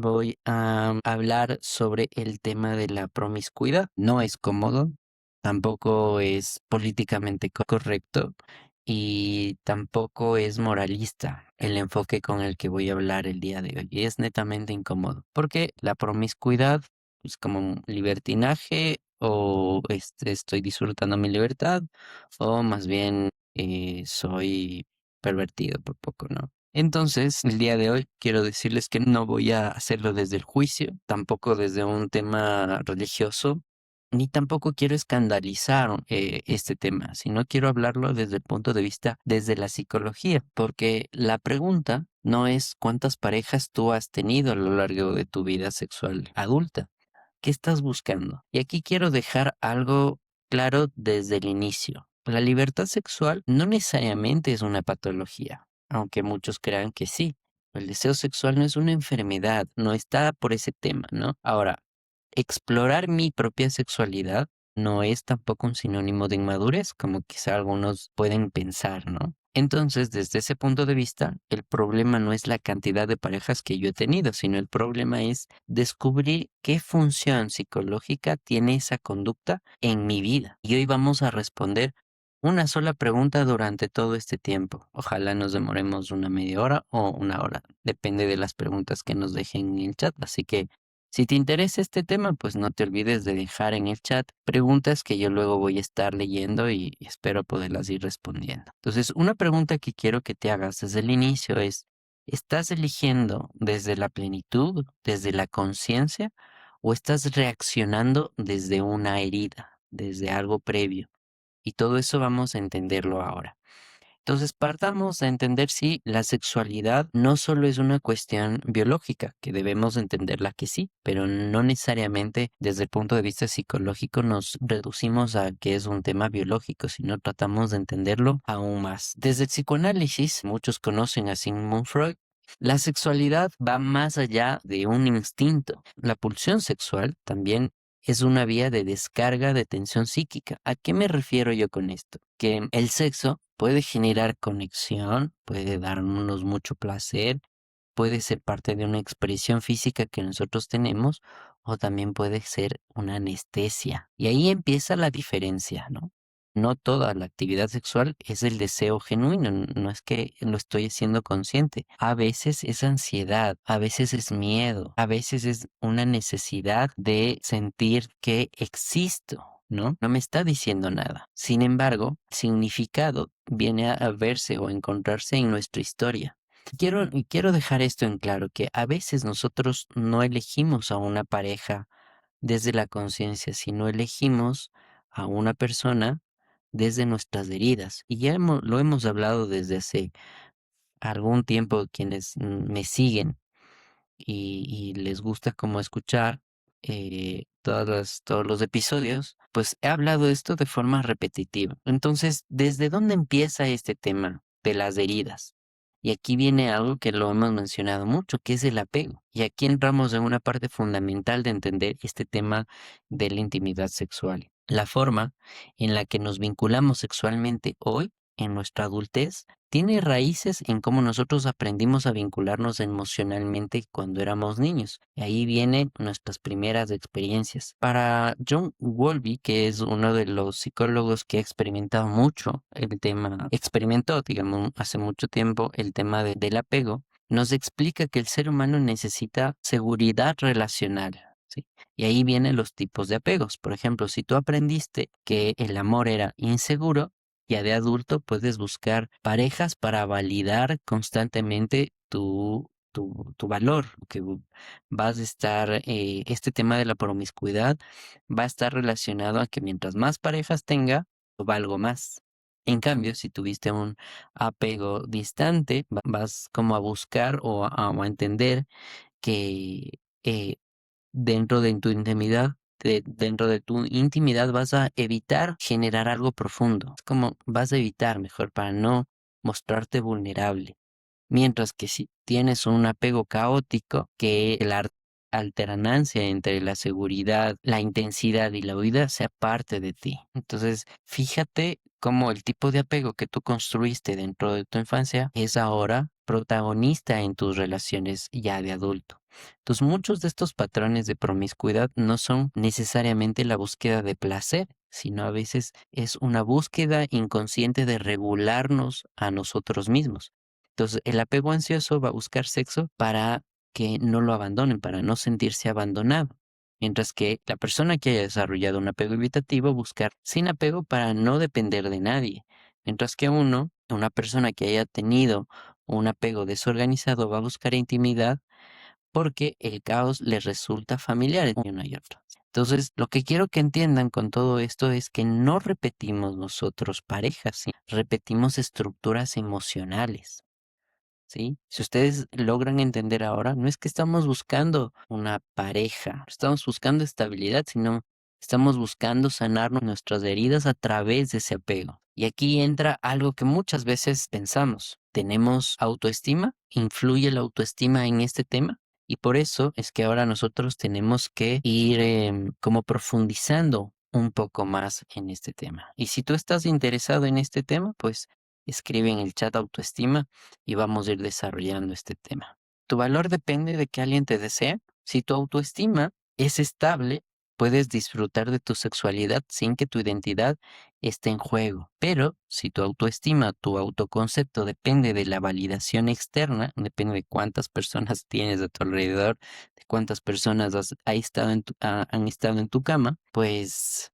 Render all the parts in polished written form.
Voy a hablar sobre el tema de la promiscuidad. No es cómodo, tampoco es políticamente correcto y tampoco es moralista el enfoque con el que voy a hablar el día de hoy. Es netamente incómodo porque la promiscuidad es como un libertinaje o estoy disfrutando mi libertad o más bien soy pervertido por poco, ¿no? Entonces, el día de hoy quiero decirles que no voy a hacerlo desde el juicio, tampoco desde un tema religioso, ni tampoco quiero escandalizar este tema, sino quiero hablarlo desde el punto de vista desde la psicología, porque la pregunta no es cuántas parejas tú has tenido a lo largo de tu vida sexual adulta. ¿Qué estás buscando? Y aquí quiero dejar algo claro desde el inicio. La libertad sexual no necesariamente es una patología, aunque muchos crean que sí. El deseo sexual no es una enfermedad, no está por ese tema, ¿no? Ahora, explorar mi propia sexualidad no es tampoco un sinónimo de inmadurez, como quizá algunos pueden pensar, ¿no? Entonces, desde ese punto de vista, el problema no es la cantidad de parejas que yo he tenido, sino el problema es descubrir qué función psicológica tiene esa conducta en mi vida. Y hoy vamos a responder una sola pregunta durante todo este tiempo. Ojalá nos demoremos una media hora o una hora, depende de las preguntas que nos dejen en el chat. Así que si te interesa este tema, pues no te olvides de dejar en el chat preguntas que yo luego voy a estar leyendo y espero poderlas ir respondiendo. Entonces, una pregunta que quiero que te hagas desde el inicio es, ¿estás eligiendo desde la plenitud, desde la conciencia, o estás reaccionando desde una herida, desde algo previo? Y todo eso vamos a entenderlo ahora. Entonces, partamos a entender si la sexualidad no solo es una cuestión biológica, que debemos entenderla que sí, pero no necesariamente desde el punto de vista psicológico nos reducimos a que es un tema biológico, sino tratamos de entenderlo aún más. Desde el psicoanálisis, muchos conocen a Sigmund Freud. La sexualidad va más allá de un instinto. La pulsión sexual también es una vía de descarga de tensión psíquica. ¿A qué me refiero yo con esto? Que el sexo puede generar conexión, puede darnos mucho placer, puede ser parte de una expresión física que nosotros tenemos o también puede ser una anestesia. Y ahí empieza la diferencia, ¿no? No toda la actividad sexual es el deseo genuino, no es que lo estoy haciendo consciente. A veces es ansiedad, a veces es miedo, a veces es una necesidad de sentir que existo. ¿No? No me está diciendo nada. Sin embargo, significado viene a verse o a encontrarse en nuestra historia. Quiero dejar esto en claro, que a veces nosotros no elegimos a una pareja desde la conciencia, sino elegimos a una persona desde nuestras heridas. Y ya lo hemos hablado desde hace algún tiempo quienes me siguen y les gusta como escuchar todos los episodios, pues he hablado de esto de forma repetitiva. Entonces, ¿desde dónde empieza este tema de las heridas? Y aquí viene algo que lo hemos mencionado mucho, que es el apego. Y aquí entramos en una parte fundamental de entender este tema de la intimidad sexual. La forma en la que nos vinculamos sexualmente hoy, en nuestra adultez, tiene raíces en cómo nosotros aprendimos a vincularnos emocionalmente cuando éramos niños. Y ahí vienen nuestras primeras experiencias. Para John Wolby, que es uno de los psicólogos que ha experimentado mucho el tema, experimentó, digamos, hace mucho tiempo el tema del apego, nos explica que el ser humano necesita seguridad relacional. ¿Sí? Y ahí vienen los tipos de apegos. Por ejemplo, si tú aprendiste que el amor era inseguro, ya de adulto puedes buscar parejas para validar constantemente tu valor, que vas a estar, este tema de la promiscuidad va a estar relacionado a que mientras más parejas tenga, valgo más. En cambio, si tuviste un apego distante, vas como a buscar o a entender que dentro de tu intimidad, dentro de tu intimidad vas a evitar generar algo profundo. Es como vas a evitar mejor para no mostrarte vulnerable. Mientras que si tienes un apego caótico, que la alternancia entre la seguridad, la intensidad y la huida sea parte de ti. Entonces, fíjate cómo el tipo de apego que tú construiste dentro de tu infancia es ahora protagonista en tus relaciones ya de adulto. Entonces, muchos de estos patrones de promiscuidad no son necesariamente la búsqueda de placer, sino a veces es una búsqueda inconsciente de regularnos a nosotros mismos. Entonces, el apego ansioso va a buscar sexo para que no lo abandonen, para no sentirse abandonado. Mientras que la persona que haya desarrollado un apego evitativo buscar sin apego para no depender de nadie. Mientras que una persona que haya tenido un apego desorganizado va a buscar intimidad porque el caos les resulta familiar y uno y otro. Entonces, lo que quiero que entiendan con todo esto es que no repetimos nosotros parejas, ¿sí? Repetimos estructuras emocionales. ¿Sí? Si ustedes logran entender ahora, no es que estamos buscando una pareja, no estamos buscando estabilidad, sino estamos buscando sanar nuestras heridas a través de ese apego. Y aquí entra algo que muchas veces pensamos. ¿Tenemos autoestima? ¿Influye la autoestima en este tema? Y por eso es que ahora nosotros tenemos que ir como profundizando un poco más en este tema. Y si tú estás interesado en este tema, pues escribe en el chat autoestima y vamos a ir desarrollando este tema. Tu valor depende de que alguien te desee. Si tu autoestima es estable, puedes disfrutar de tu sexualidad sin que tu identidad esté en juego. Pero si tu autoestima, tu autoconcepto depende de la validación externa, depende de cuántas personas tienes a tu alrededor, de cuántas personas han estado en tu cama, pues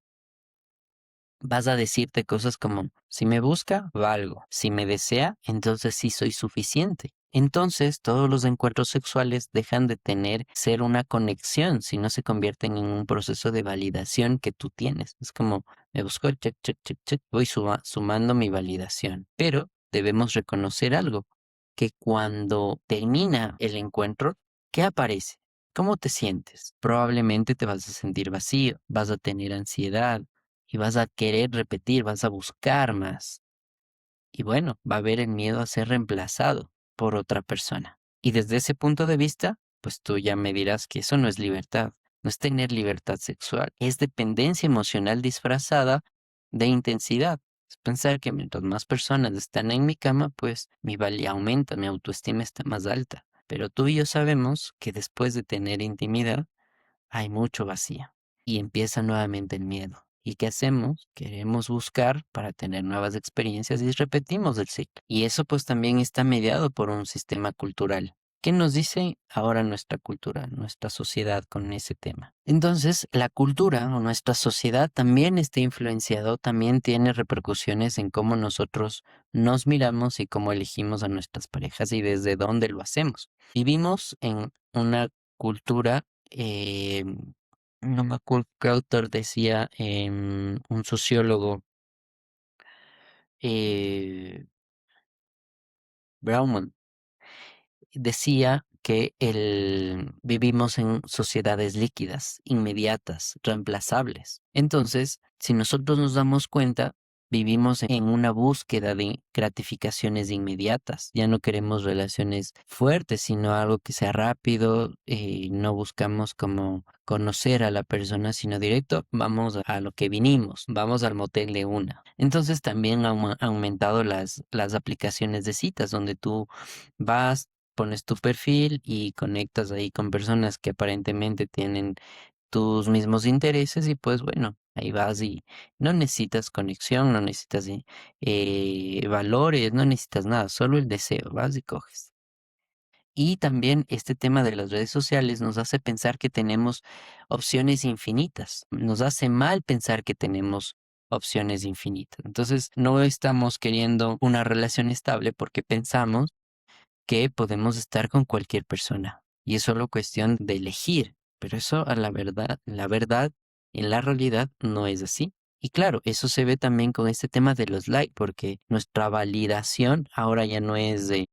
vas a decirte cosas como, si me busca, valgo. Si me desea, entonces sí soy suficiente. Entonces, todos los encuentros sexuales dejan de ser una conexión, si no se convierten en un proceso de validación que tú tienes. Es como, me buscó, check, check, check, check, voy sumando mi validación. Pero debemos reconocer algo, que cuando termina el encuentro, ¿qué aparece? ¿Cómo te sientes? Probablemente te vas a sentir vacío, vas a tener ansiedad, y vas a querer repetir, vas a buscar más. Y bueno, va a haber el miedo a ser reemplazado por otra persona. Y desde ese punto de vista, pues tú ya me dirás que eso no es libertad, no es tener libertad sexual, es dependencia emocional disfrazada de intensidad. Es pensar que mientras más personas están en mi cama, pues mi valía aumenta, mi autoestima está más alta. Pero tú y yo sabemos que después de tener intimidad, hay mucho vacío y empieza nuevamente el miedo. ¿Y qué hacemos? Queremos buscar para tener nuevas experiencias y repetimos el ciclo. Y eso pues también está mediado por un sistema cultural. ¿Qué nos dice ahora nuestra cultura, nuestra sociedad con ese tema? Entonces, la cultura o nuestra sociedad también está influenciado, también tiene repercusiones en cómo nosotros nos miramos y cómo elegimos a nuestras parejas y desde dónde lo hacemos. Vivimos en una cultura no me acuerdo qué autor decía, un sociólogo, eh, Bauman, decía que vivimos en sociedades líquidas, inmediatas, reemplazables. Entonces, si nosotros nos damos cuenta, vivimos en una búsqueda de gratificaciones inmediatas. Ya no queremos relaciones fuertes, sino algo que sea rápido. No buscamos como conocer a la persona, sino directo, vamos a lo que vinimos, vamos al motel de una. Entonces también han aumentado las aplicaciones de citas, donde tú vas, pones tu perfil y conectas ahí con personas que aparentemente tienen tus mismos intereses y pues bueno, ahí vas y no necesitas conexión, no necesitas valores, no necesitas nada, solo el deseo, vas y coges. Y también este tema de las redes sociales nos hace pensar que tenemos opciones infinitas, nos hace mal pensar que tenemos opciones infinitas. Entonces no estamos queriendo una relación estable porque pensamos que podemos estar con cualquier persona y es solo cuestión de elegir, pero eso a la verdad, en la realidad no es así. Y claro, eso se ve también con este tema de los likes, porque nuestra validación ahora ya no es de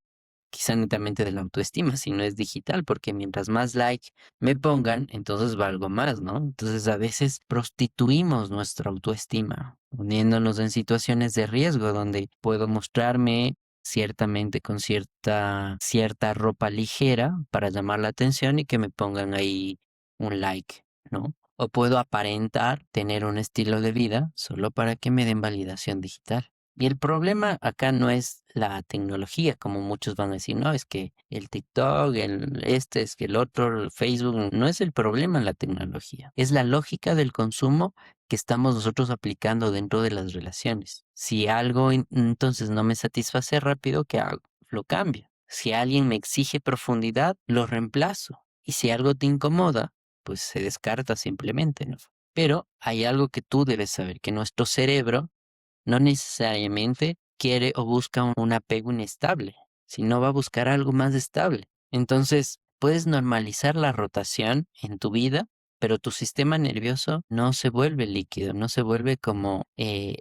quizá netamente de la autoestima, sino es digital, porque mientras más like me pongan, entonces valgo más, ¿no? Entonces a veces prostituimos nuestra autoestima, poniéndonos en situaciones de riesgo donde puedo mostrarme ciertamente con cierta ropa ligera para llamar la atención y que me pongan ahí un like, ¿no? O puedo aparentar tener un estilo de vida solo para que me den validación digital. Y el problema acá no es la tecnología, como muchos van a decir, no, es que el TikTok, es que el otro, el Facebook, no es el problema la tecnología, es la lógica del consumo que estamos nosotros aplicando dentro de las relaciones. Si algo entonces no me satisface rápido, ¿qué hago? Lo cambio. Si alguien me exige profundidad, lo reemplazo. Y si algo te incomoda, pues se descarta simplemente, ¿no? Pero hay algo que tú debes saber, que nuestro cerebro no necesariamente quiere o busca un apego inestable, sino va a buscar algo más estable. Entonces, puedes normalizar la rotación en tu vida, pero tu sistema nervioso no se vuelve líquido, no se vuelve como,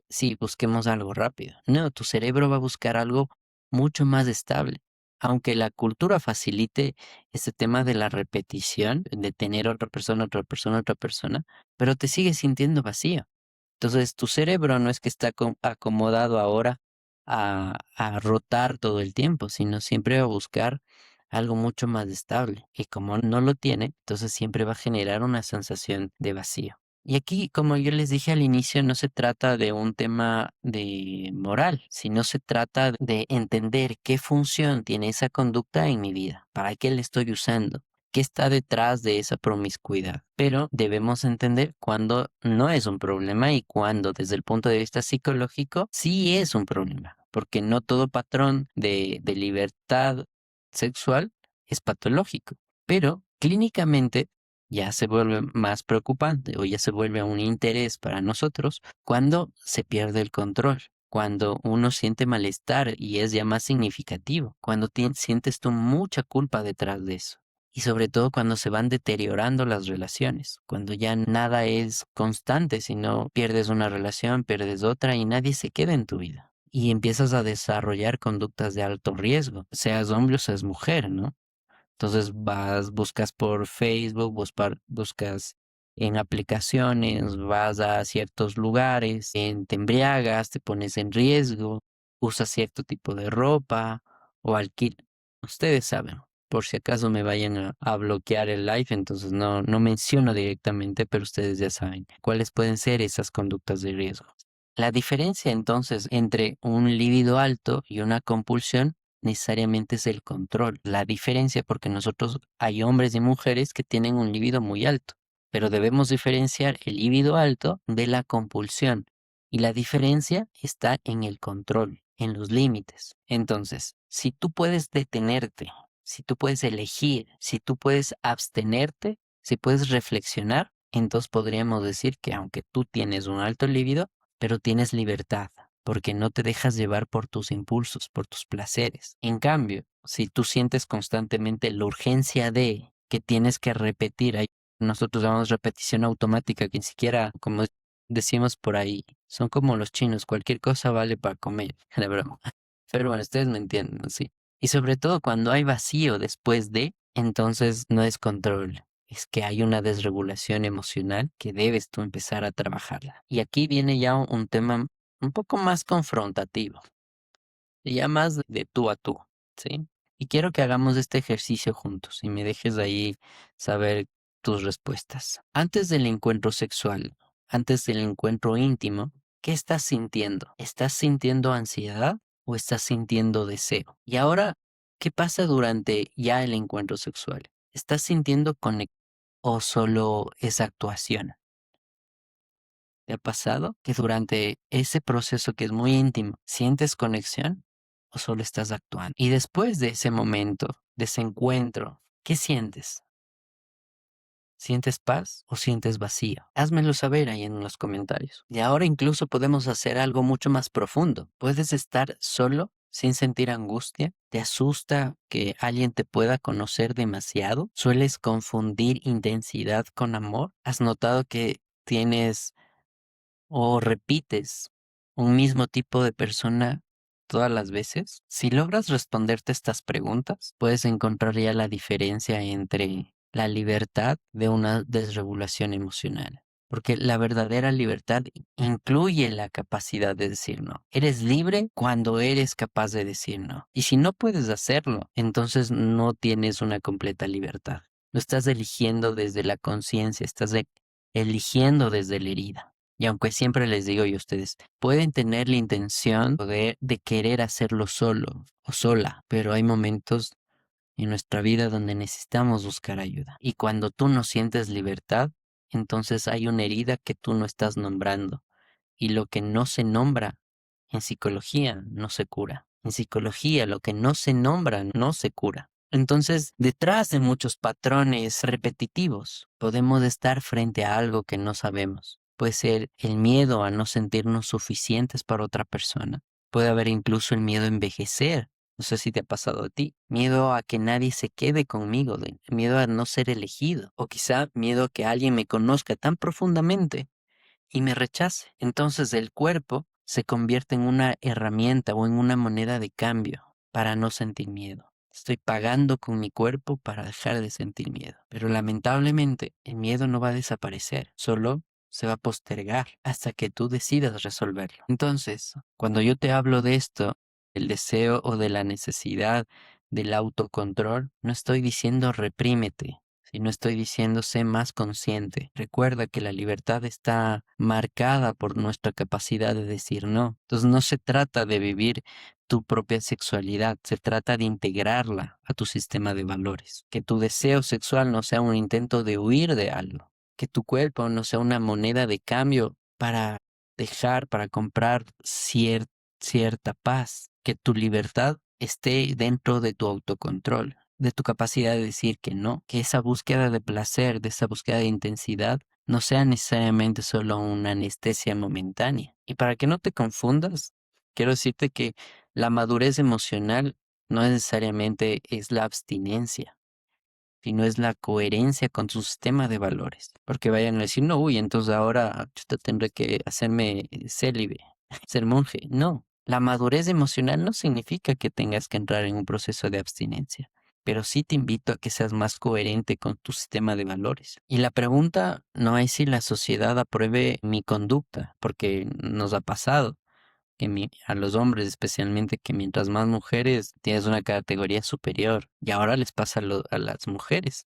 sí, busquemos algo rápido. No, tu cerebro va a buscar algo mucho más estable. Aunque la cultura facilite este tema de la repetición, de tener otra persona, otra persona, otra persona, pero te sigues sintiendo vacío. Entonces, tu cerebro no es que está acomodado ahora a rotar todo el tiempo, sino siempre va a buscar algo mucho más estable. Y como no lo tiene, entonces siempre va a generar una sensación de vacío. Y aquí, como yo les dije al inicio, no se trata de un tema de moral, sino se trata de entender qué función tiene esa conducta en mi vida, para qué la estoy usando, qué está detrás de esa promiscuidad. Pero debemos entender cuándo no es un problema y cuándo desde el punto de vista psicológico sí es un problema, porque no todo patrón de libertad sexual es patológico, pero clínicamente ya se vuelve más preocupante o ya se vuelve un interés para nosotros cuando se pierde el control, cuando uno siente malestar y es ya más significativo, cuando sientes tú mucha culpa detrás de eso. Y sobre todo cuando se van deteriorando las relaciones, cuando ya nada es constante, sino pierdes una relación, pierdes otra y nadie se queda en tu vida. Y empiezas a desarrollar conductas de alto riesgo, seas hombre o seas mujer, ¿no? Entonces buscas por Facebook, buscas en aplicaciones, vas a ciertos lugares, te embriagas, te pones en riesgo, usas cierto tipo de ropa o alquilas. Ustedes saben, por si acaso me vayan a bloquear el live, entonces no menciono directamente, pero ustedes ya saben cuáles pueden ser esas conductas de riesgo. La diferencia entonces entre un líbido alto y una compulsión necesariamente es el control. La diferencia, porque nosotros hay hombres y mujeres que tienen un líbido muy alto, pero debemos diferenciar el líbido alto de la compulsión. Y la diferencia está en el control, en los límites. Entonces, si tú puedes detenerte, si tú puedes elegir, si tú puedes abstenerte, si puedes reflexionar, entonces podríamos decir que aunque tú tienes un alto líbido, pero tienes libertad porque no te dejas llevar por tus impulsos, por tus placeres. En cambio, si tú sientes constantemente la urgencia de que tienes que repetir, nosotros llamamos repetición automática, que ni siquiera, como decimos por ahí, son como los chinos, cualquier cosa vale para comer, la broma. Pero bueno, ustedes me entienden, ¿sí? Y sobre todo cuando hay vacío después de, entonces no es control. Es que hay una desregulación emocional que debes tú empezar a trabajarla. Y aquí viene ya un tema un poco más confrontativo, y ya más de tú a tú, ¿sí? Y quiero que hagamos este ejercicio juntos y me dejes ahí saber tus respuestas. Antes del encuentro sexual, antes del encuentro íntimo, ¿qué estás sintiendo? ¿Estás sintiendo ansiedad o estás sintiendo deseo? Y ahora, ¿qué pasa durante ya el encuentro sexual? ¿Estás sintiendo conexión o solo esa actuación? ¿Te ha pasado que durante ese proceso que es muy íntimo, sientes conexión o solo estás actuando? Y después de ese momento, de ese encuentro, ¿qué sientes? ¿Sientes paz o sientes vacío? Házmelo saber ahí en los comentarios. Y ahora incluso podemos hacer algo mucho más profundo. Puedes estar solo sin sentir angustia. ¿Te asusta que alguien te pueda conocer demasiado? ¿Sueles confundir intensidad con amor? ¿Has notado que tienes o repites un mismo tipo de persona todas las veces? Si logras responderte estas preguntas, puedes encontrar ya la diferencia entre la libertad de una desregulación emocional. Porque la verdadera libertad incluye la capacidad de decir no. Eres libre cuando eres capaz de decir no. Y si no puedes hacerlo, entonces no tienes una completa libertad. No estás eligiendo desde la conciencia, estás eligiendo desde la herida. Y aunque siempre les digo y ustedes pueden tener la intención de querer hacerlo solo o sola, pero hay momentos en nuestra vida donde necesitamos buscar ayuda. Y cuando tú no sientes libertad, entonces hay una herida que tú no estás nombrando. Y lo que no se nombra en psicología no se cura. En psicología lo que no se nombra no se cura. Entonces, detrás de muchos patrones repetitivos, podemos estar frente a algo que no sabemos. Puede ser el miedo a no sentirnos suficientes para otra persona. Puede haber incluso el miedo a envejecer. No sé si te ha pasado a ti. Miedo a que nadie se quede conmigo, miedo a no ser elegido. O quizá miedo a que alguien me conozca tan profundamente y me rechace. Entonces el cuerpo se convierte en una herramienta o en una moneda de cambio para no sentir miedo. Estoy pagando con mi cuerpo para dejar de sentir miedo. Pero lamentablemente el miedo no va a desaparecer, solo se va a postergar hasta que tú decidas resolverlo. Entonces, cuando yo te hablo de esto, el deseo o de la necesidad del autocontrol, no estoy diciendo reprímete, si no estoy diciendo sé más consciente. Recuerda que la libertad está marcada por nuestra capacidad de decir no. Entonces no se trata de vivir tu propia sexualidad, se trata de integrarla a tu sistema de valores. Que tu deseo sexual no sea un intento de huir de algo. Que tu cuerpo no sea una moneda de cambio para para comprar cierta paz. Que tu libertad esté dentro de tu autocontrol, de tu capacidad de decir que no, que esa búsqueda de placer, de esa búsqueda de intensidad, no sea necesariamente solo una anestesia momentánea. Y para que no te confundas, quiero decirte que la madurez emocional no necesariamente es la abstinencia, sino es la coherencia con su sistema de valores. Porque vayan a decir, no, uy, entonces ahora yo tendré que hacerme célibe, ser monje. No, la madurez emocional no significa que tengas que entrar en un proceso de abstinencia, pero sí te invito a que seas más coherente con tu sistema de valores. Y la pregunta no es si la sociedad apruebe mi conducta, porque nos ha pasado que a los hombres especialmente que mientras más mujeres tienes una categoría superior y ahora les pasa a las mujeres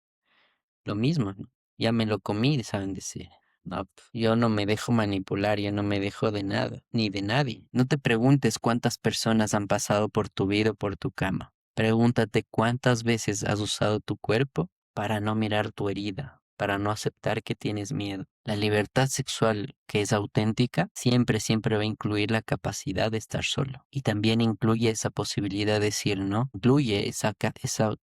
lo mismo, ¿no? Ya me lo comí, saben decir. No, yo no me dejo manipular, yo no me dejo de nada, ni de nadie. No te preguntes cuántas personas han pasado por tu vida o por tu cama. Pregúntate cuántas veces has usado tu cuerpo para no mirar tu herida, para no aceptar que tienes miedo. La libertad sexual que es auténtica siempre va a incluir la capacidad de estar solo. Y también incluye esa posibilidad de decir no, incluye esa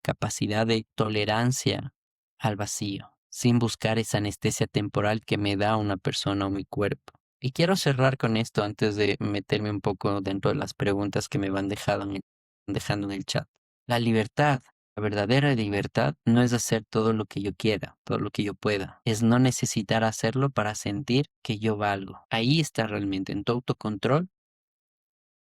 capacidad de tolerancia al vacío, sin buscar esa anestesia temporal que me da una persona o mi cuerpo. Y quiero cerrar con esto antes de meterme un poco dentro de las preguntas que me van dejando en el chat. La libertad, la verdadera libertad, no es hacer todo lo que yo quiera, todo lo que yo pueda. Es no necesitar hacerlo para sentir que yo valgo. Ahí está realmente, en tu autocontrol,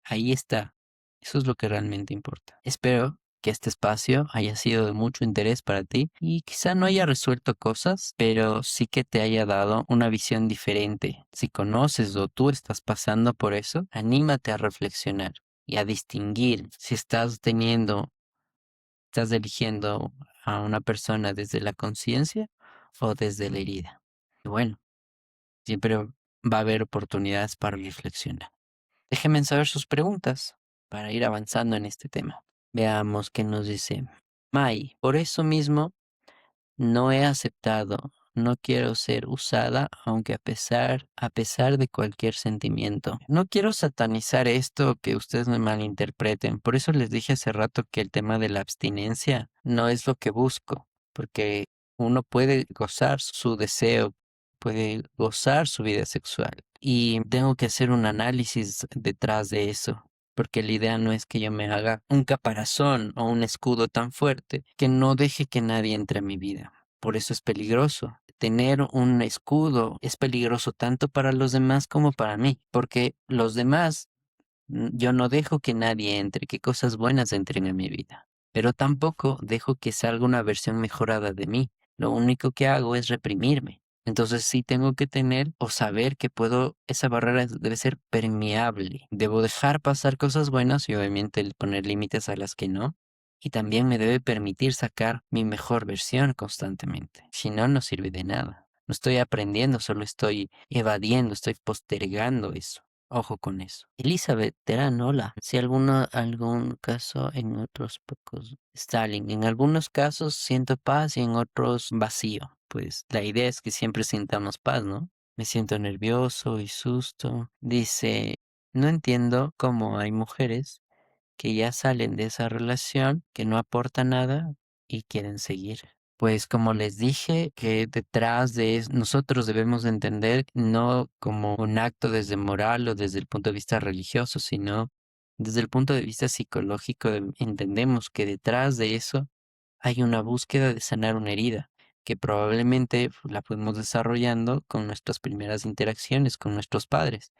ahí está. Eso es lo que realmente importa. Espero que este espacio haya sido de mucho interés para ti y quizá no haya resuelto cosas, pero sí que te haya dado una visión diferente. Si conoces o tú estás pasando por eso, anímate a reflexionar y a distinguir si estás eligiendo a una persona desde la conciencia o desde la herida. Y bueno, siempre va a haber oportunidades para reflexionar. Déjenme saber sus preguntas para ir avanzando en este tema. Veamos qué nos dice Mai. Por eso mismo no he aceptado, no quiero ser usada, aunque a pesar de cualquier sentimiento. No quiero satanizar esto, que ustedes me malinterpreten. Por eso les dije hace rato que el tema de la abstinencia no es lo que busco, porque uno puede gozar su deseo, puede gozar su vida sexual. Y tengo que hacer un análisis detrás de eso, porque la idea no es que yo me haga un caparazón o un escudo tan fuerte que no deje que nadie entre a mi vida. Por eso es peligroso. Tener un escudo es peligroso tanto para los demás como para mí, porque los demás, yo no dejo que nadie entre, que cosas buenas entren a mi vida, pero tampoco dejo que salga una versión mejorada de mí. Lo único que hago es reprimirme. Entonces sí tengo que tener o saber que esa barrera debe ser permeable. Debo dejar pasar cosas buenas y obviamente el poner límites a las que no. Y también me debe permitir sacar mi mejor versión constantemente. Si no, no sirve de nada. No estoy aprendiendo, solo estoy evadiendo, estoy postergando eso. Ojo con eso. Elizabeth Terán, hola. Si algún caso, en otros pocos. Stalin, en algunos casos siento paz y en otros vacío. Pues la idea es que siempre sintamos paz, ¿no? Me siento nervioso y susto. Dice, no entiendo cómo hay mujeres que ya salen de esa relación, que no aporta nada y quieren seguir. Pues como les dije, que detrás de nosotros debemos de entender no como un acto desde moral o desde el punto de vista religioso, sino desde el punto de vista psicológico, entendemos que detrás de eso hay una búsqueda de sanar una herida, que probablemente la fuimos desarrollando con nuestras primeras interacciones con nuestros padres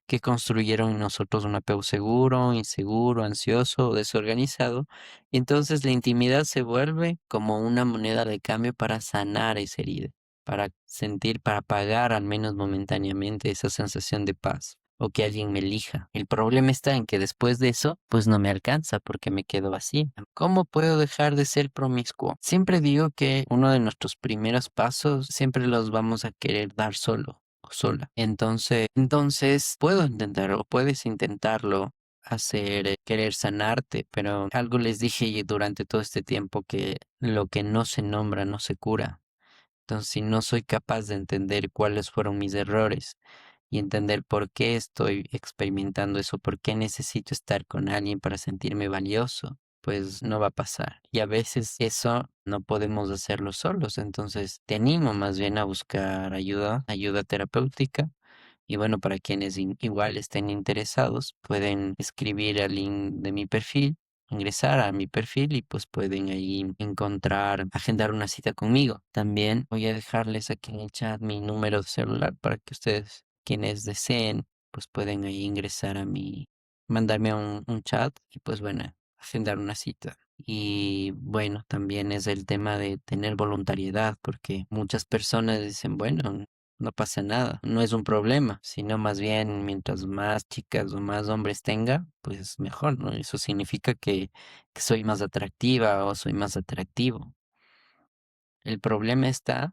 que construyeron en nosotros un apego seguro, inseguro, ansioso o desorganizado. Y entonces la intimidad se vuelve como una moneda de cambio para sanar esa herida, para sentir, para pagar al menos momentáneamente esa sensación de paz o que alguien me elija. El problema está en que después de eso, pues no me alcanza porque me quedo vacío. ¿Cómo puedo dejar de ser promiscuo? Siempre digo que uno de nuestros primeros pasos siempre los vamos a querer dar solo o sola. Entonces puedo intentarlo, puedes intentarlo hacer, querer sanarte, pero algo les dije durante todo este tiempo que lo que no se nombra no se cura. Entonces, si no soy capaz de entender cuáles fueron mis errores y entender por qué estoy experimentando eso, por qué necesito estar con alguien para sentirme valioso, pues no va a pasar. Y a veces eso no podemos hacerlo solos. Entonces, te animo más bien a buscar ayuda, ayuda terapéutica. Y bueno, para quienes igual estén interesados, pueden escribir al link de mi perfil, ingresar a mi perfil y pues pueden ahí encontrar, agendar una cita conmigo. También voy a dejarles aquí en el chat mi número de celular para que ustedes, quienes deseen, pues pueden ahí ingresar a mandarme un chat y pues bueno, agendar una cita. Y bueno, también es el tema de tener voluntariedad, porque muchas personas dicen, bueno, no pasa nada, no es un problema, sino más bien mientras más chicas o más hombres tenga, pues mejor, ¿no? Eso significa que soy más atractiva o soy más atractivo. El problema está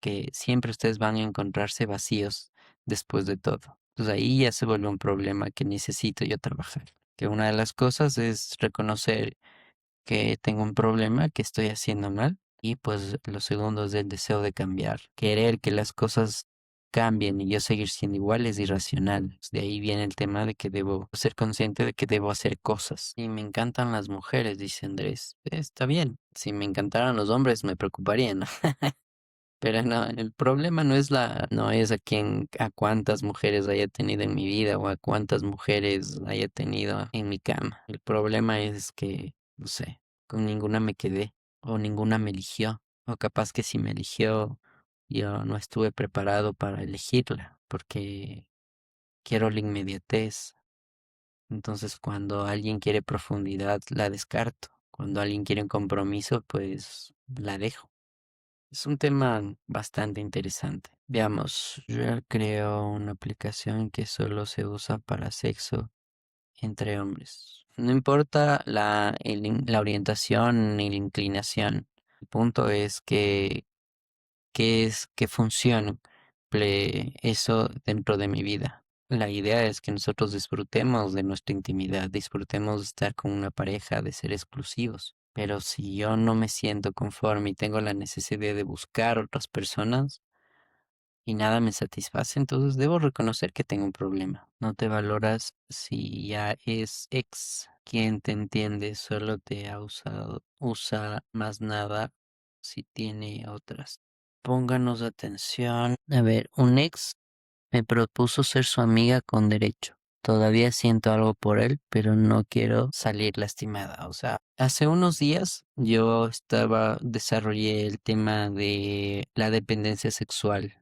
que siempre ustedes van a encontrarse vacíos después de todo. Entonces ahí ya se vuelve un problema que necesito yo trabajar. Que una de las cosas es reconocer que tengo un problema, que estoy haciendo mal. Y pues lo segundo es el deseo de cambiar. Querer que las cosas cambien y yo seguir siendo igual es irracional. De ahí viene el tema de que debo ser consciente de que debo hacer cosas. Y me encantan las mujeres, dice Andrés. Está bien. Si me encantaran los hombres me preocuparía, ¿no? Pero no, el problema no es a cuántas mujeres haya tenido en mi vida o a cuántas mujeres haya tenido en mi cama. El problema es que, no sé, con ninguna me quedé o ninguna me eligió. O capaz que si me eligió, yo no estuve preparado para elegirla porque quiero la inmediatez. Entonces, cuando alguien quiere profundidad, la descarto. Cuando alguien quiere un compromiso, pues la dejo. Es un tema bastante interesante. Veamos, yo creo una aplicación que solo se usa para sexo entre hombres. No importa la orientación ni la inclinación. El punto es que funcione eso dentro de mi vida. La idea es que nosotros disfrutemos de nuestra intimidad, disfrutemos de estar con una pareja, de ser exclusivos. Pero si yo no me siento conforme y tengo la necesidad de buscar otras personas y nada me satisface, entonces debo reconocer que tengo un problema. No te valoras si ya es ex quien te entiende, solo te ha usado, usa más nada si tiene otras. Pónganos atención. A ver, un ex me propuso ser su amiga con derecho. Todavía siento algo por él, pero no quiero salir lastimada. O sea, hace unos días desarrollé el tema de la dependencia sexual.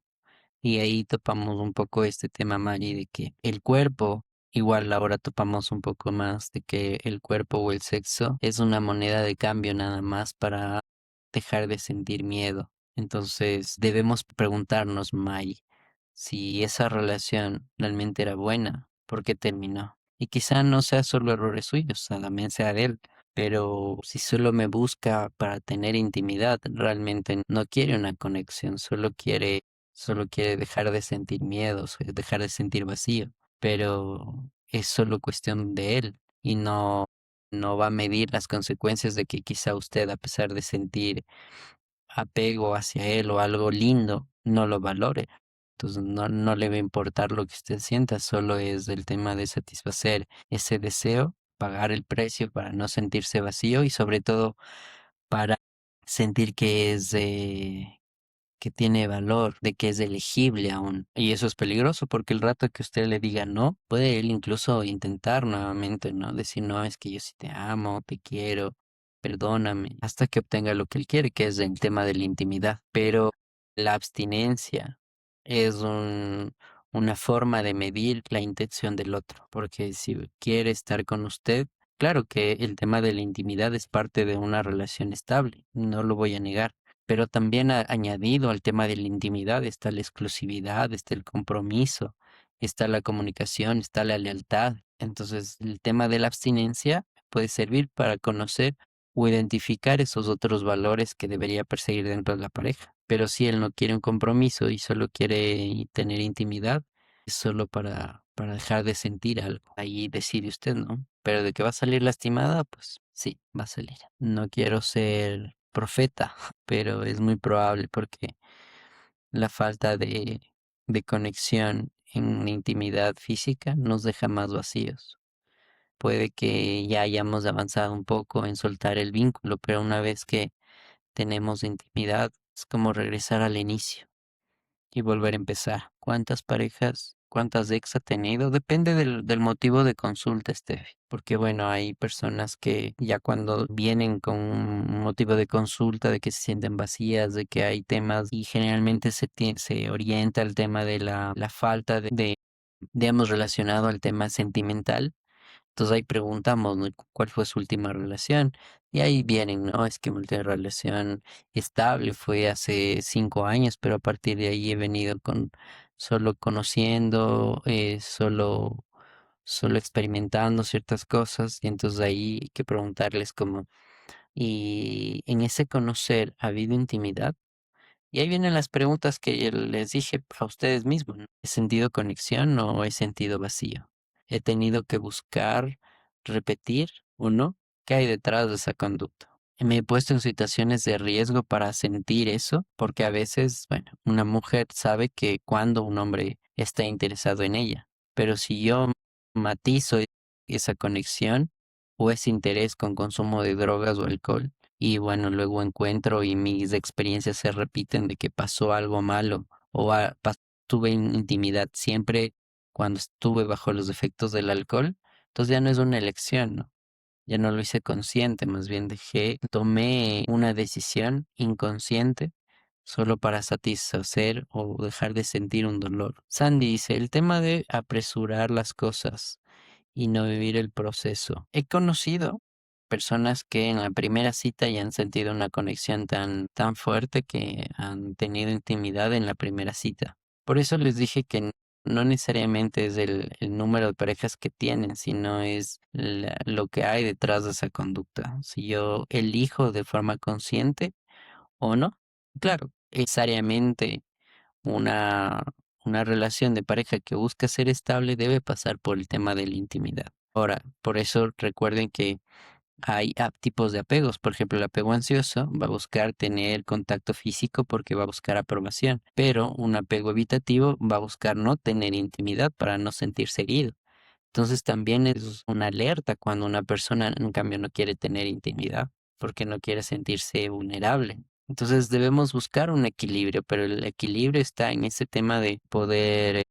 Y ahí topamos un poco este tema, Mari, de que el cuerpo, igual ahora topamos un poco más de que el cuerpo o el sexo es una moneda de cambio nada más para dejar de sentir miedo. Entonces debemos preguntarnos, May, si esa relación realmente era buena, ¿por qué terminó? Y quizá no sea solo errores suyos, también sea de él. Pero si solo me busca para tener intimidad, realmente no quiere una conexión, solo quiere solo quiere dejar de sentir miedos, dejar de sentir vacío, pero es solo cuestión de él y no va a medir las consecuencias de que quizá usted, a pesar de sentir apego hacia él o algo lindo, no lo valore. Entonces no le va a importar lo que usted sienta, solo es el tema de satisfacer ese deseo, pagar el precio para no sentirse vacío y sobre todo para sentir que que tiene valor, de que es elegible aún. Y eso es peligroso porque el rato que usted le diga no, puede él incluso intentar nuevamente, ¿no? Decir, no, es que yo sí te amo, te quiero, perdóname, hasta que obtenga lo que él quiere, que es el tema de la intimidad. Pero la abstinencia es una forma de medir la intención del otro, porque si quiere estar con usted, claro que el tema de la intimidad es parte de una relación estable, no lo voy a negar, pero también añadido al tema de la intimidad está la exclusividad, está el compromiso, está la comunicación, está la lealtad. Entonces, el tema de la abstinencia puede servir para conocer o identificar esos otros valores que debería perseguir dentro de la pareja. Pero si él no quiere un compromiso y solo quiere tener intimidad, es solo para dejar de sentir algo. Ahí decide usted, ¿no? Pero de que va a salir lastimada, pues sí, va a salir. No quiero ser profeta, pero es muy probable porque la falta de conexión en la intimidad física nos deja más vacíos. Puede que ya hayamos avanzado un poco en soltar el vínculo, pero una vez que tenemos intimidad, es como regresar al inicio y volver a empezar. ¿Cuántas parejas, cuántas ex ha tenido? Depende del motivo de consulta, Steffi. Porque bueno, hay personas que ya cuando vienen con un motivo de consulta, de que se sienten vacías, de que hay temas y generalmente se orienta el tema de la falta digamos, relacionado al tema sentimental. Entonces ahí preguntamos, ¿no? ¿Cuál fue su última relación? Y ahí vienen, ¿no? Es que mi última relación estable fue hace 5 años, pero a partir de ahí he venido solo conociendo, solo experimentando ciertas cosas. Y entonces ahí hay que preguntarles como, ¿y en ese conocer ha habido intimidad? Y ahí vienen las preguntas que les dije a ustedes mismos, ¿no? ¿He sentido conexión o he sentido vacío? ¿He tenido que buscar, repetir o no? ¿Qué hay detrás de esa conducta? Me he puesto en situaciones de riesgo para sentir eso, porque a veces, bueno, una mujer sabe que cuando un hombre está interesado en ella, pero si yo matizo esa conexión o ese interés con consumo de drogas o alcohol, y bueno, luego encuentro y mis experiencias se repiten de que pasó algo malo o tuve intimidad siempre cuando estuve bajo los efectos del alcohol, entonces ya no es una elección, ¿no? Ya no lo hice consciente, más bien tomé una decisión inconsciente solo para satisfacer o dejar de sentir un dolor. Sandy dice, el tema de apresurar las cosas y no vivir el proceso. He conocido personas que en la primera cita ya han sentido una conexión tan fuerte que han tenido intimidad en la primera cita. Por eso les dije que no necesariamente es el número de parejas que tienen, sino es lo que hay detrás de esa conducta. Si yo elijo de forma consciente o no. Claro, necesariamente una, una relación de pareja que busca ser estable debe pasar por el tema de la intimidad. Ahora, por eso recuerden que hay tipos de apegos. Por ejemplo, el apego ansioso va a buscar tener contacto físico porque va a buscar aprobación, pero un apego evitativo va a buscar no tener intimidad para no sentirse herido. Entonces también es una alerta cuando una persona en cambio no quiere tener intimidad porque no quiere sentirse vulnerable. Entonces debemos buscar un equilibrio, pero el equilibrio está en ese tema de poder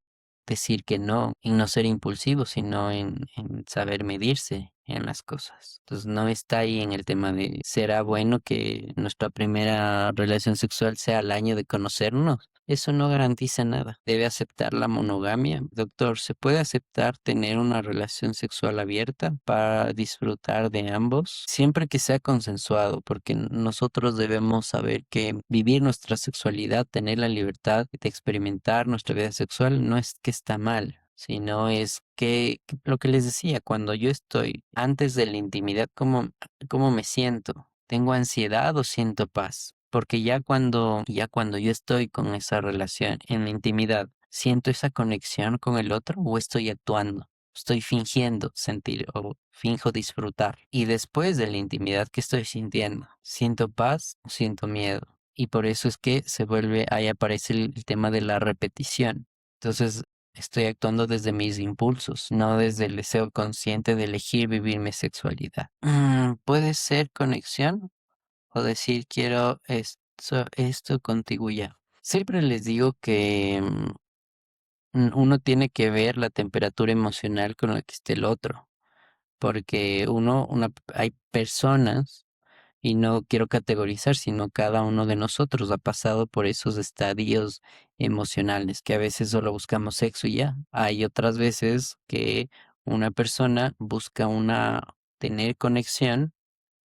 decir que no, en no ser impulsivo, sino en saber medirse en las cosas. Entonces no está ahí en el tema de, ¿será bueno que nuestra primera relación sexual sea al año de conocernos? Eso no garantiza nada. ¿Debe aceptar la monogamia? Doctor, ¿se puede aceptar tener una relación sexual abierta para disfrutar de ambos? Siempre que sea consensuado, porque nosotros debemos saber que vivir nuestra sexualidad, tener la libertad de experimentar nuestra vida sexual, no es que está mal, sino es que lo que les decía, cuando yo estoy antes de la intimidad, ¿cómo me siento? ¿Tengo ansiedad o siento paz? Porque ya cuando yo estoy con esa relación en la intimidad, siento esa conexión con el otro o estoy actuando, estoy fingiendo sentir o finjo disfrutar. Y después de la intimidad, ¿qué estoy sintiendo? ¿Siento paz o siento miedo? Y por eso es que ahí aparece el tema de la repetición. Entonces, estoy actuando desde mis impulsos, no desde el deseo consciente de elegir vivir mi sexualidad. Puede ser conexión o decir quiero esto contigo ya. Siempre les digo que uno tiene que ver la temperatura emocional con la que esté el otro, porque hay personas, y no quiero categorizar, sino cada uno de nosotros ha pasado por esos estadios emocionales, que a veces solo buscamos sexo y ya. Hay otras veces que una persona busca tener conexión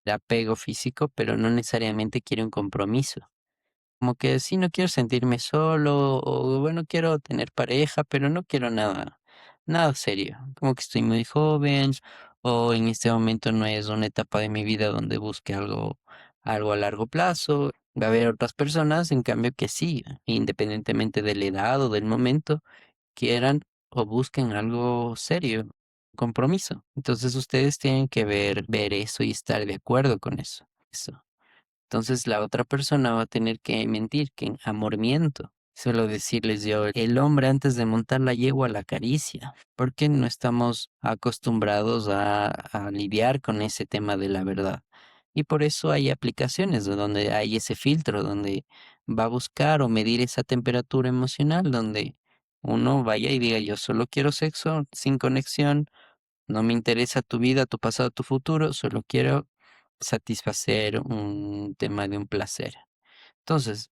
de apego físico, pero no necesariamente quiere un compromiso. Como que sí, no quiero sentirme solo, o bueno, quiero tener pareja, pero no quiero nada serio. Como que estoy muy joven, o en este momento no es una etapa de mi vida donde busque algo a largo plazo. Va a haber otras personas, en cambio, que sí, independientemente de la edad o del momento, quieran o busquen algo serio, compromiso. Entonces ustedes tienen que ver eso y estar de acuerdo con eso. Entonces la otra persona va a tener que mentir, que en amor miento. Suelo decirles yo, el hombre antes de montar la yegua la acaricia, porque no estamos acostumbrados a lidiar con ese tema de la verdad. Y por eso hay aplicaciones donde hay ese filtro, donde va a buscar o medir esa temperatura emocional, donde uno vaya y diga, yo solo quiero sexo sin conexión, no me interesa tu vida, tu pasado, tu futuro, solo quiero satisfacer un tema de un placer. Entonces,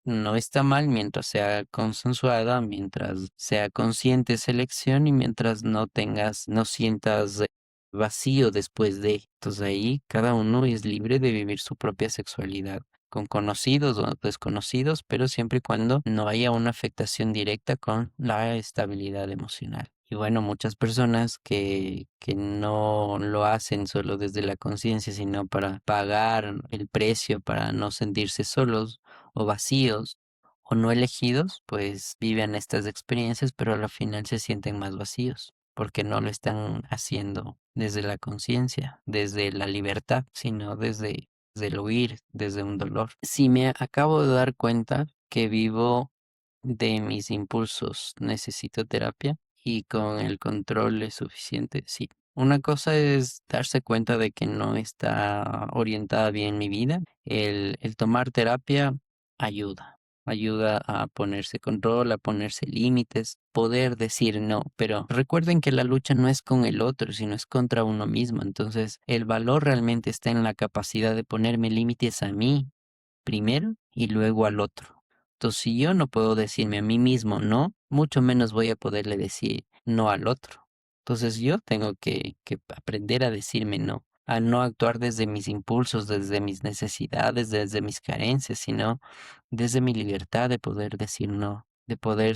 no está mal mientras sea consensuada, mientras sea consciente esa elección y mientras no sientas vacío después de. Entonces ahí cada uno es libre de vivir su propia sexualidad con conocidos o desconocidos, pero siempre y cuando no haya una afectación directa con la estabilidad emocional. Y bueno, muchas personas que no lo hacen solo desde la conciencia, sino para pagar el precio, para no sentirse solos o vacíos o no elegidos, pues viven estas experiencias, pero al final se sienten más vacíos, porque no lo están haciendo desde la conciencia, desde la libertad, sino desde el huir, desde un dolor. Si me acabo de dar cuenta que vivo de mis impulsos, necesito terapia y con el control es suficiente, sí. Una cosa es darse cuenta de que no está orientada bien mi vida. El tomar terapia ayuda a ponerse control, a ponerse límites, poder decir no. Pero recuerden que la lucha no es con el otro, sino es contra uno mismo. Entonces, el valor realmente está en la capacidad de ponerme límites a mí primero y luego al otro. Entonces, si yo no puedo decirme a mí mismo no, mucho menos voy a poderle decir no al otro. Entonces, yo tengo que aprender a decirme no, a no actuar desde mis impulsos, desde mis necesidades, desde mis carencias, sino desde mi libertad de poder decir no, de poder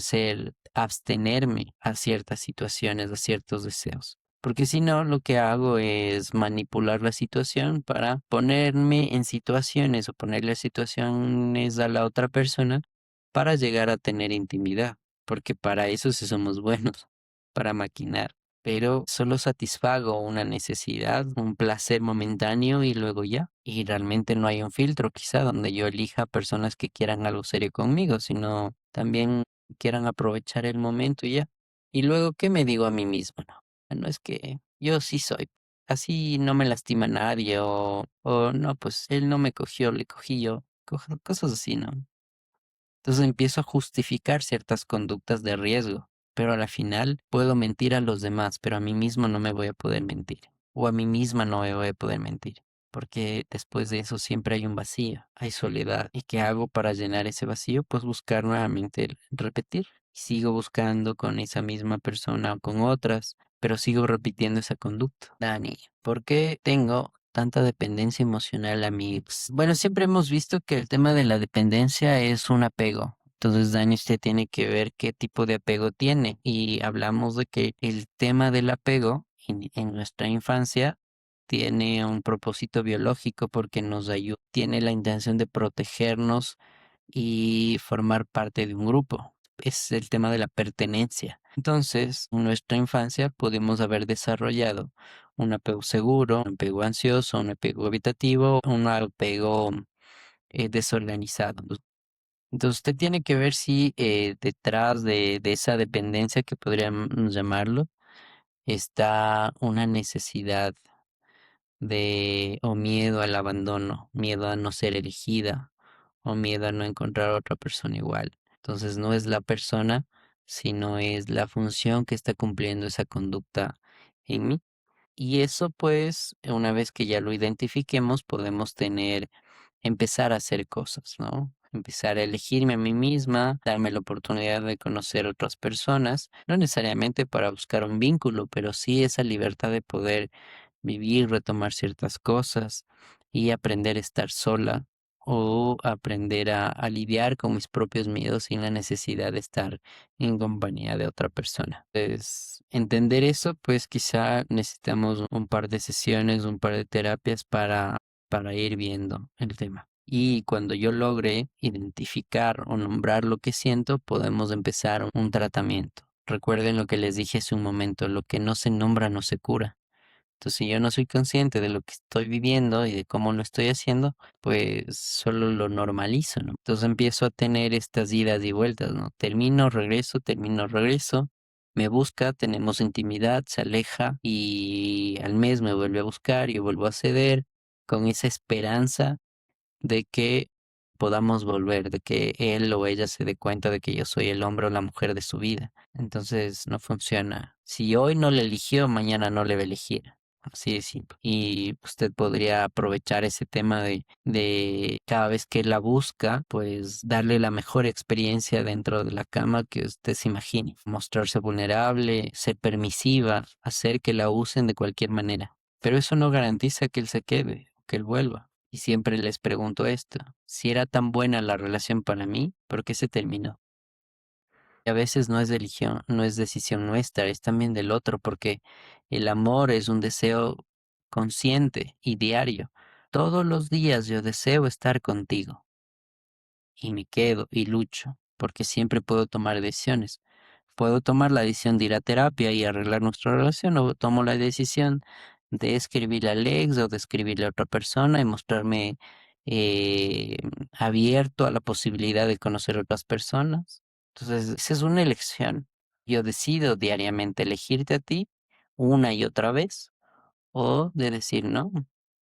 abstenerme a ciertas situaciones, a ciertos deseos. Porque si no, lo que hago es manipular la situación para ponerme en situaciones o ponerle situaciones a la otra persona para llegar a tener intimidad. Porque para eso sí somos buenos, para maquinar. Pero solo satisfago una necesidad, un placer momentáneo y luego ya. Y realmente no hay un filtro quizá donde yo elija personas que quieran algo serio conmigo, sino también quieran aprovechar el momento y ya. Y luego, ¿qué me digo a mí mismo? No es que yo sí soy. Así no me lastima nadie o no, pues él no me cogió, le cogí yo. Cosas así, ¿no? Entonces empiezo a justificar ciertas conductas de riesgo, pero a la final puedo mentir a los demás, pero a mí mismo no me voy a poder mentir. O a mí misma no me voy a poder mentir. Porque después de eso siempre hay un vacío, hay soledad. ¿Y qué hago para llenar ese vacío? Pues buscar nuevamente repetir. Y sigo buscando con esa misma persona o con otras, pero sigo repitiendo esa conducta. Dani, ¿por qué tengo tanta dependencia emocional a mi ex? Bueno, siempre hemos visto que el tema de la dependencia es un apego. Entonces, Dani, usted tiene que ver qué tipo de apego tiene. Y hablamos de que el tema del apego en nuestra infancia tiene un propósito biológico porque nos ayuda, tiene la intención de protegernos y formar parte de un grupo. Es el tema de la pertenencia. Entonces, en nuestra infancia pudimos haber desarrollado un apego seguro, un apego ansioso, un apego evitativo, un apego desorganizado. Entonces, usted tiene que ver si detrás de esa dependencia, que podríamos llamarlo, está una necesidad de o miedo al abandono, miedo a no ser elegida o miedo a no encontrar a otra persona igual. Entonces no es la persona, sino es la función que está cumpliendo esa conducta en mí. Y eso pues, una vez que ya lo identifiquemos, podemos empezar a hacer cosas, ¿no? Empezar a elegirme a mí misma, darme la oportunidad de conocer otras personas, no necesariamente para buscar un vínculo, pero sí esa libertad de poder vivir, retomar ciertas cosas y aprender a estar sola o aprender a lidiar con mis propios miedos sin la necesidad de estar en compañía de otra persona. Pues entender eso, pues quizá necesitamos un par de sesiones, un par de terapias para ir viendo el tema. Y cuando yo logre identificar o nombrar lo que siento, podemos empezar un tratamiento. Recuerden lo que les dije hace un momento, lo que no se nombra no se cura. Entonces, si yo no soy consciente de lo que estoy viviendo y de cómo lo estoy haciendo, pues solo lo normalizo, ¿no? Entonces empiezo a tener estas idas y vueltas, ¿no? Termino, regreso, me busca, tenemos intimidad, se aleja y al mes me vuelve a buscar, yo vuelvo a ceder con esa esperanza de que podamos volver, de que él o ella se dé cuenta de que yo soy el hombre o la mujer de su vida. Entonces no funciona. Si hoy no le eligió, mañana no le va a elegir. Así de simple. Y usted podría aprovechar ese tema de cada vez que la busca, pues darle la mejor experiencia dentro de la cama que usted se imagine. Mostrarse vulnerable, ser permisiva, hacer que la usen de cualquier manera. Pero eso no garantiza que él se quede, que él vuelva. Y siempre les pregunto esto, si era tan buena la relación para mí, ¿por qué se terminó? Y a veces no es religión, no es decisión nuestra, es también del otro, porque el amor es un deseo consciente y diario. Todos los días yo deseo estar contigo y me quedo y lucho, porque siempre puedo tomar decisiones. Puedo tomar la decisión de ir a terapia y arreglar nuestra relación, o tomo la decisión de escribirle a Alex o de escribirle a otra persona y mostrarme eh, abierto a la posibilidad de conocer otras personas. Entonces, esa es una elección. Yo decido diariamente elegirte a ti una y otra vez o de decir no.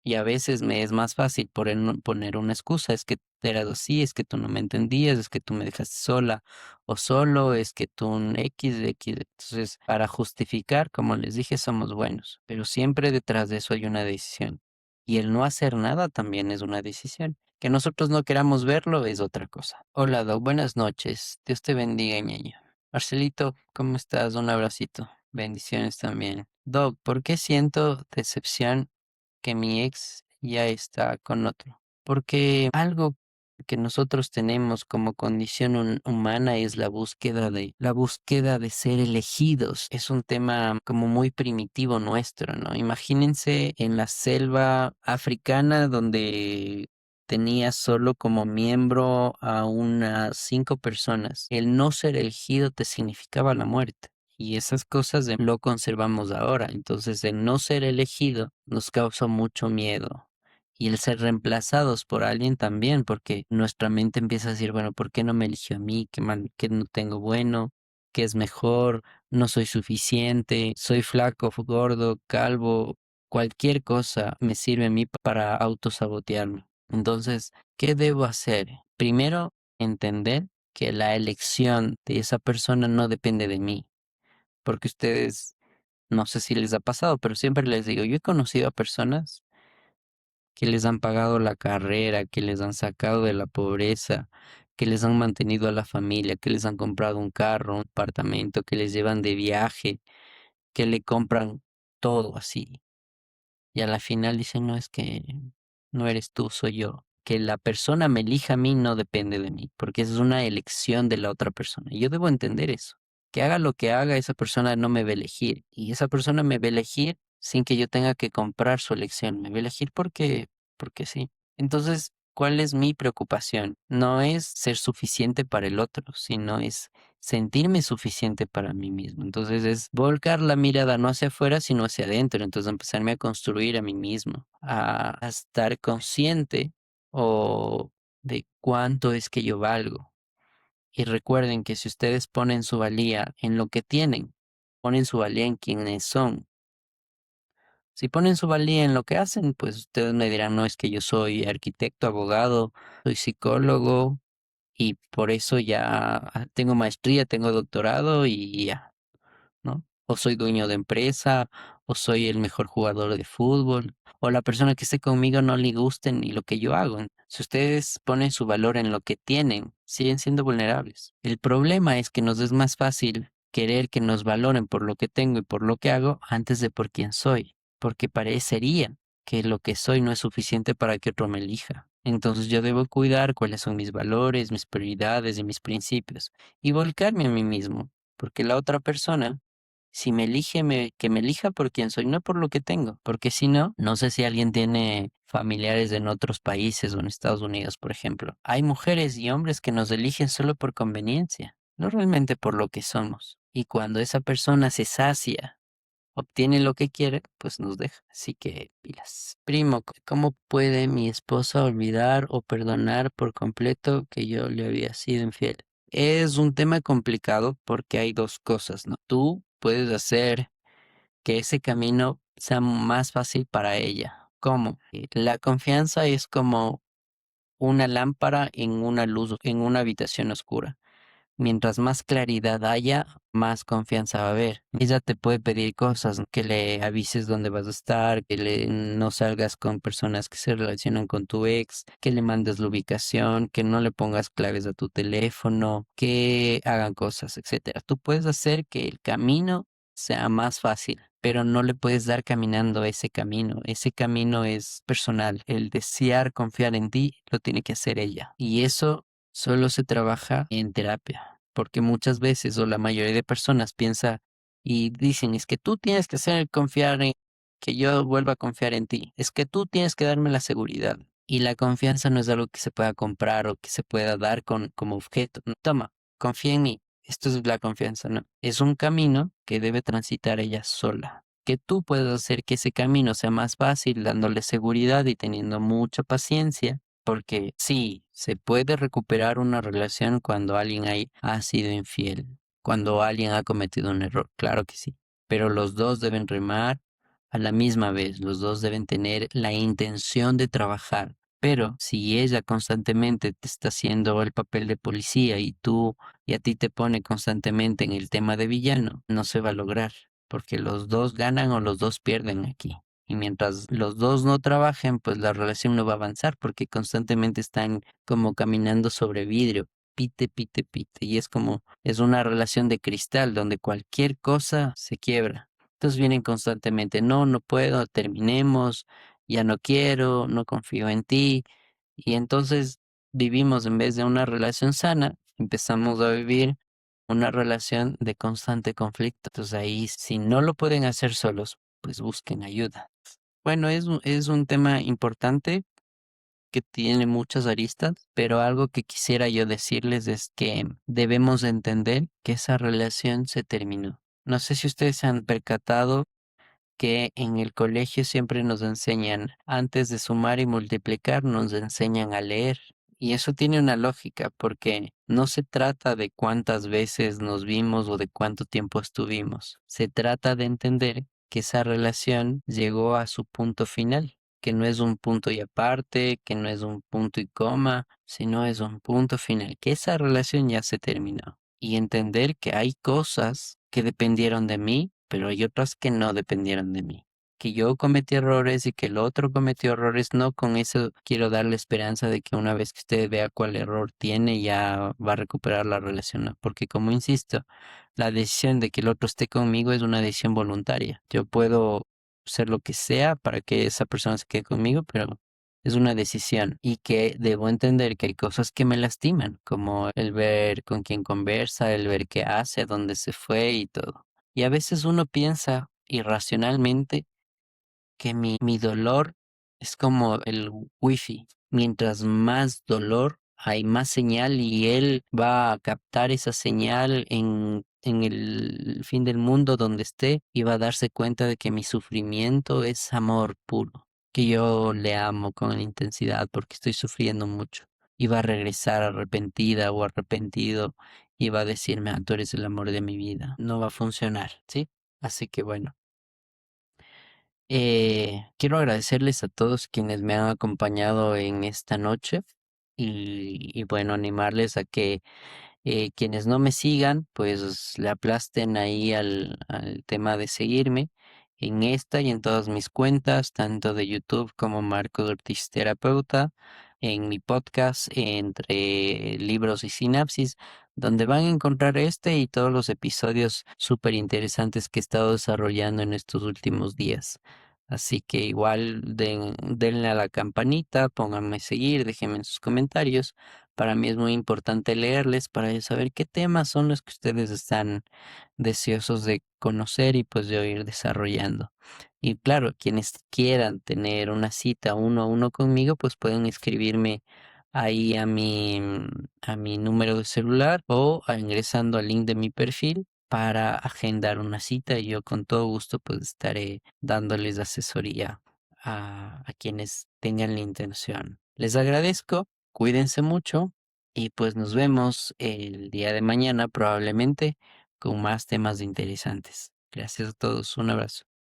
Y a veces me es más fácil poner una excusa, es que eras así, es que tú no me entendías, es que tú me dejaste sola o solo, es que tú un X. Entonces, para justificar, como les dije, somos buenos, pero siempre detrás de eso hay una decisión. Y el no hacer nada también es una decisión. Que nosotros no queramos verlo es otra cosa. Hola, Doc, buenas noches. Dios te bendiga, ñaño. Marcelito, ¿cómo estás? Un abracito. Bendiciones también. Doc, ¿por qué siento decepción que mi ex ya está con otro? Porque algo que nosotros tenemos como condición humana es la búsqueda de ser elegidos. Es un tema como muy primitivo nuestro, ¿no? Imagínense en la selva africana donde tenía solo como miembro a unas 5 personas. El no ser elegido te significaba la muerte. Y esas cosas lo conservamos ahora. Entonces, el no ser elegido nos causa mucho miedo. Y el ser reemplazados por alguien también, porque nuestra mente empieza a decir, bueno, ¿por qué no me eligió a mí? ¿Qué mal, qué no tengo bueno? ¿Qué es mejor? No soy suficiente, soy flaco, gordo, calvo, cualquier cosa me sirve a mí para autosabotearme. Entonces, ¿qué debo hacer? Primero, entender que la elección de esa persona no depende de mí, porque ustedes, no sé si les ha pasado, pero siempre les digo, yo he conocido a personas que les han pagado la carrera, que les han sacado de la pobreza, que les han mantenido a la familia, que les han comprado un carro, un apartamento, que les llevan de viaje, que le compran todo así. Y a la final dicen, no, es que no eres tú, soy yo. Que la persona me elija a mí no depende de mí, porque es una elección de la otra persona. Y yo debo entender eso. Que haga lo que haga, esa persona no me va a elegir. Y esa persona me va a elegir sin que yo tenga que comprar su elección. Me voy a elegir porque sí. Entonces, ¿cuál es mi preocupación? No es ser suficiente para el otro, sino es sentirme suficiente para mí mismo. Entonces es volcar la mirada no hacia afuera, sino hacia adentro. Entonces empezarme a construir a mí mismo, a estar consciente o de cuánto es que yo valgo. Y recuerden que si ustedes ponen su valía en lo que tienen, ponen su valía en quienes son. Si ponen su valía en lo que hacen, pues ustedes me dirán, no, es que yo soy arquitecto, abogado, soy psicólogo y por eso ya tengo maestría, tengo doctorado y ya, ¿no? O soy dueño de empresa, o soy el mejor jugador de fútbol, o la persona que esté conmigo no le guste ni lo que yo hago. Si ustedes ponen su valor en lo que tienen, siguen siendo vulnerables. El problema es que nos es más fácil querer que nos valoren por lo que tengo y por lo que hago antes de por quién soy, porque parecería que lo que soy no es suficiente para que otro me elija. Entonces yo debo cuidar cuáles son mis valores, mis prioridades y mis principios y volcarme a mí mismo porque la otra persona, si me elige, que me elija por quien soy, no por lo que tengo, porque si no, no sé si alguien tiene familiares en otros países o en Estados Unidos, por ejemplo. Hay mujeres y hombres que nos eligen solo por conveniencia, no realmente por lo que somos. Y cuando esa persona se sacia, obtiene lo que quiere, pues nos deja. Así que pilas. Primo, ¿cómo puede mi esposa olvidar o perdonar por completo que yo le había sido infiel? Es un tema complicado porque hay dos cosas, ¿no? Tú puedes hacer que ese camino sea más fácil para ella. ¿Cómo? La confianza es como una lámpara en una luz, en una habitación oscura. Mientras más claridad haya, más confianza va a haber. Ella te puede pedir cosas, ¿no? Que le avises dónde vas a estar, no salgas con personas que se relacionan con tu ex, que le mandes la ubicación, que no le pongas claves a tu teléfono, que hagan cosas, etcétera. Tú puedes hacer que el camino sea más fácil, pero no le puedes dar caminando ese camino. Ese camino es personal. El desear confiar en ti lo tiene que hacer ella. Y eso solo se trabaja en terapia, porque muchas veces o la mayoría de personas piensa y dicen, es que tú tienes que hacer confiar en que yo vuelva a confiar en ti, es que tú tienes que darme la seguridad. Y la confianza no es algo que se pueda comprar o que se pueda dar como objeto. No, toma, confía en mí. Esto es la confianza, no. Es un camino que debe transitar ella sola. Que tú puedas hacer que ese camino sea más fácil, dándole seguridad y teniendo mucha paciencia porque sí, se puede recuperar una relación cuando alguien ha sido infiel, cuando alguien ha cometido un error, claro que sí. Pero los dos deben remar a la misma vez, los dos deben tener la intención de trabajar. Pero si ella constantemente te está haciendo el papel de policía y a ti te pone constantemente en el tema de villano, no se va a lograr, porque los dos ganan o los dos pierden aquí. Y mientras los dos no trabajen, pues la relación no va a avanzar porque constantemente están como caminando sobre vidrio, pite, pite, pite. Y es una relación de cristal donde cualquier cosa se quiebra. Entonces vienen constantemente, no, no puedo, terminemos, ya no quiero, no confío en ti. Y entonces vivimos en vez de una relación sana, empezamos a vivir una relación de constante conflicto. Entonces ahí, si no lo pueden hacer solos, pues busquen ayuda. Bueno, es un tema importante que tiene muchas aristas, pero algo que quisiera yo decirles es que debemos entender que esa relación se terminó. No sé si ustedes se han percatado que en el colegio siempre nos enseñan, antes de sumar y multiplicar, nos enseñan a leer. Y eso tiene una lógica, porque no se trata de cuántas veces nos vimos o de cuánto tiempo estuvimos. Se trata de entender que esa relación llegó a su punto final, que no es un punto y aparte, que no es un punto y coma, sino es un punto final, que esa relación ya se terminó. Y entender que hay cosas que dependieron de mí, pero hay otras que no dependieron de mí. Que yo cometí errores y que el otro cometió errores, no con eso quiero darle esperanza de que una vez que usted vea cuál error tiene ya va a recuperar la relación, ¿no? Porque como insisto, la decisión de que el otro esté conmigo es una decisión voluntaria. Yo puedo hacer lo que sea para que esa persona se quede conmigo, pero es una decisión y que debo entender que hay cosas que me lastiman, como el ver con quién conversa, el ver qué hace, a dónde se fue y todo. Y a veces uno piensa irracionalmente que mi dolor es como el wifi. Mientras más dolor, hay más señal y él va a captar esa señal en el fin del mundo donde esté y va a darse cuenta de que mi sufrimiento es amor puro, que yo le amo con intensidad porque estoy sufriendo mucho. Y va a regresar arrepentida o arrepentido y va a decirme, tú eres el amor de mi vida. No va a funcionar, ¿sí? Así que bueno. Quiero agradecerles a todos quienes me han acompañado en esta noche y bueno, animarles a que quienes no me sigan, pues le aplasten ahí al tema de seguirme en esta y en todas mis cuentas, tanto de YouTube como Marcos Ortiz Terapeuta, en mi podcast entre libros y sinapsis, donde van a encontrar este y todos los episodios súper interesantes que he estado desarrollando en estos últimos días. Así que igual denle a la campanita, pónganme a seguir, déjenme en sus comentarios. Para mí es muy importante leerles para yo saber qué temas son los que ustedes están deseosos de conocer y pues de ir desarrollando. Y claro, quienes quieran tener una cita uno a uno conmigo, pues pueden escribirme ahí a mi número de celular o ingresando al link de mi perfil para agendar una cita y yo con todo gusto pues estaré dándoles asesoría a quienes tengan la intención. Les agradezco. Cuídense mucho y pues nos vemos el día de mañana probablemente con más temas interesantes. Gracias a todos. Un abrazo.